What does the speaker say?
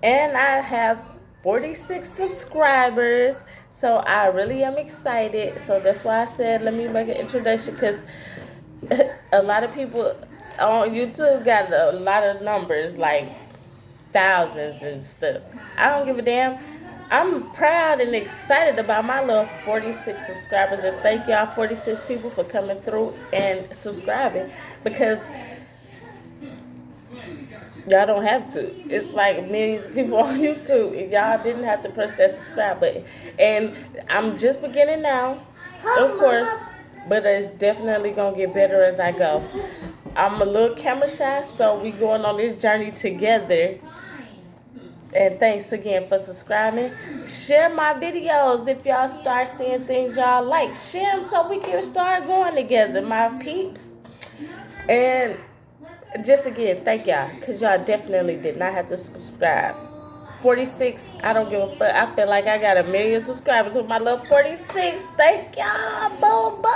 And I have 46 subscribers. So I really am excited. So that's why I said let me make an introduction because a lot of people on YouTube got a lot of numbers, like thousands and stuff. I don't give a damn. I'm proud and excited about my little 46 subscribers, and thank y'all 46 people for coming through and subscribing because y'all don't have to. It's like millions of people on YouTube, and y'all didn't have to press that subscribe button. And I'm just beginning now, of course, but it's definitely gonna get better as I go. I'm a little camera shy, so we going on this journey together. And thanks again for subscribing. Share my videos if y'all start seeing things y'all like. Share them so we can start going together, my peeps. And just again, thank y'all, because y'all definitely did not have to subscribe. 46, I don't give a fuck. I feel like I got a million subscribers with my little 46. Thank y'all. Boom, boom.